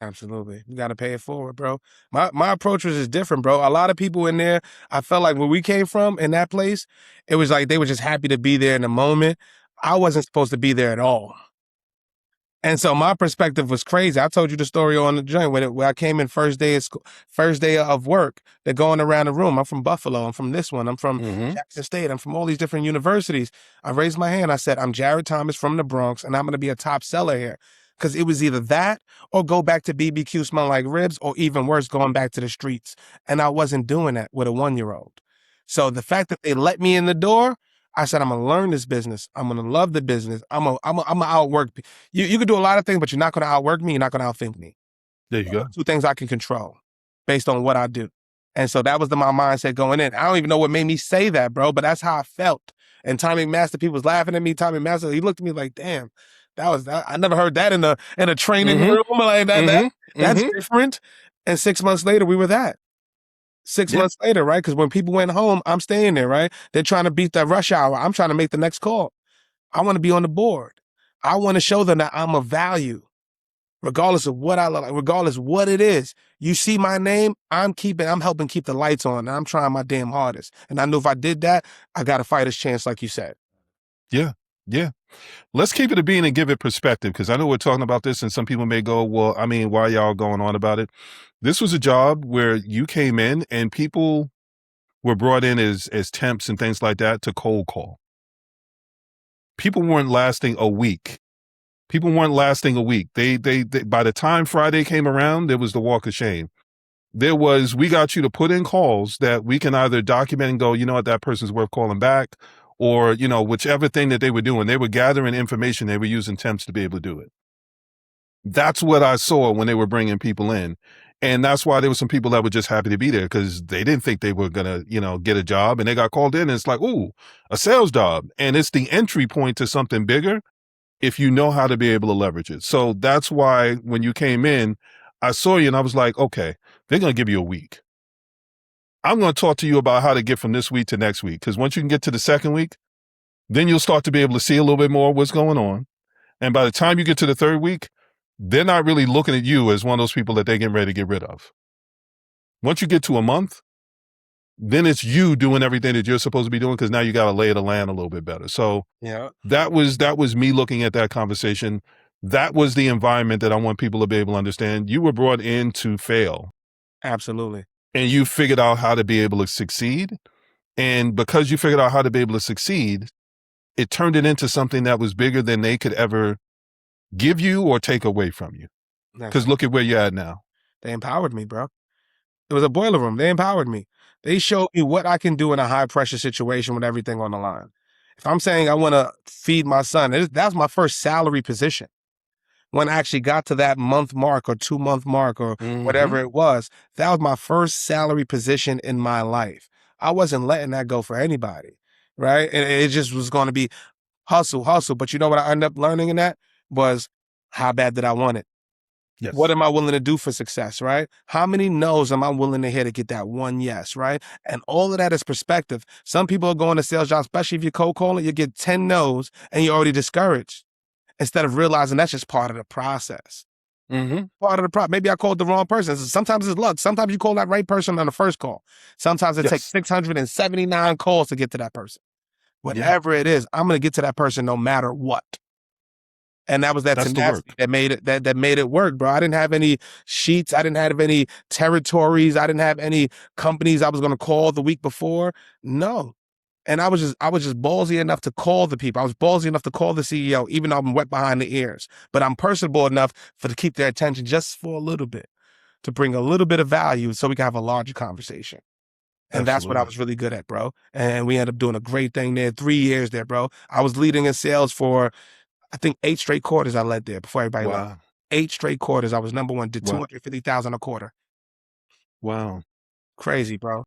Absolutely. You got to pay it forward, bro. My approach was just different, bro. A lot of people in there, I felt like where we came from in that place, it was like they were just happy to be there in the moment. I wasn't supposed to be there at all. And so my perspective was crazy. I told you the story on the joint when I came in first day of school, first day of work. They're going around the room. I'm from Buffalo. I'm from this one. I'm from Mm-hmm. Jackson State. I'm from all these different universities. I raised my hand. I said, I'm Jarrett Thomas from the Bronx, and I'm going to be a top seller here. Because it was either that or go back to BBQ smelling like ribs, or even worse, going back to the streets. And I wasn't doing that with a 1-year-old. So the fact that they let me in the door, I said, I'm gonna learn this business. I'm gonna love the business. I'm gonna outwork. You can do a lot of things, but you're not gonna outwork me. You're not gonna outthink me. There you go. Two things I can control based on what I do. And so that was my mindset going in. I don't even know what made me say that, bro, but that's how I felt. And Tommy Master, people was laughing at me. Tommy Master, he looked at me like, damn, I never heard that in a training Mm-hmm. room like that. Mm-hmm. That's Mm-hmm. different. And 6 months later, we were that. 6 Yeah. months later, right? Because when people went home, I'm staying there, right? They're trying to beat that rush hour. I'm trying to make the next call. I want to be on the board. I want to show them that I'm of value, regardless of what I look like, regardless what it is. You see my name, I'm helping keep the lights on, and I'm trying my damn hardest. And I knew if I did that, I got a fighter's chance, like you said. Yeah. Yeah. Let's keep it a bean and give it perspective, because I know we're talking about this and some people may go, well, I mean, why y'all going on about it? This was a job where you came in and people were brought in as temps and things like that to cold call. People weren't lasting a week. People weren't lasting a week. They by the time Friday came around, there was the walk of shame. There was, we got you to put in calls that we can either document and go, you know what, that person's worth calling back, or, you know, whichever thing that they were doing. They were gathering information. They were using temps to be able to do it. That's what I saw when they were bringing people in. And that's why there were some people that were just happy to be there, because they didn't think they were going to, you know, get a job, and they got called in and it's like, ooh, a sales job. And it's the entry point to something bigger if you know how to be able to leverage it. So that's why when you came in, I saw you and I was like, okay, they're going to give you a week. I'm going to talk to you about how to get from this week to next week. Because once you can get to the second week, then you'll start to be able to see a little bit more of what's going on. And by the time you get to the third week, they're not really looking at you as one of those people that they're getting ready to get rid of. Once you get to a month, then it's you doing everything that you're supposed to be doing, because now you got to lay of the land a little bit better. So Yeah, that was me looking at that conversation. That was the environment that I want people to be able to understand. You were brought in to fail, absolutely. and you figured out how to be able to succeed. And because you figured out how to be able to succeed, it turned it into something that was bigger than they could ever give you or take away from you. Because look at where you're at now. They empowered me, bro. It was a boiler room. They empowered me. They showed me what I can do in a high pressure situation with everything on the line. If I'm saying I want to feed my son, that was my first salary position. When I actually got to that month mark or 2-month mark or whatever it was, that was my first salary position in my life. I wasn't letting that go for anybody, right? And it just was going to be hustle, hustle. But you know what I ended up learning in that was, how bad did I want it? Yes. What am I willing to do for success, right? How many no's am I willing to hear to get that one yes, right? And all of that is perspective. Some people are going to sales jobs, especially if you're cold calling, you get 10 no's and you're already discouraged, instead of realizing that's just part of the process. Part of the problem. Maybe I called the wrong person. Sometimes it's luck. Sometimes you call that right person on the first call. Sometimes it takes 679 calls to get to that person. Whatever it is, I'm going to get to that person no matter what. And that was that tenacity that made it that made it work, bro. I didn't have any sheets. I didn't have any territories. I didn't have any companies I was going to call the week before. No. And I was just ballsy enough to call the people. I was ballsy enough to call the CEO, even though I'm wet behind the ears. But I'm personable enough to keep their attention just for a little bit, to bring a little bit of value so we can have a larger conversation. And that's what I was really good at, bro. And we ended up doing a great thing there. 3 years there, bro. I was leading in sales for, I think, 8 straight quarters I led there before everybody left. 8 straight quarters. I was number one, did 250,000 a quarter. Wow. Crazy, bro.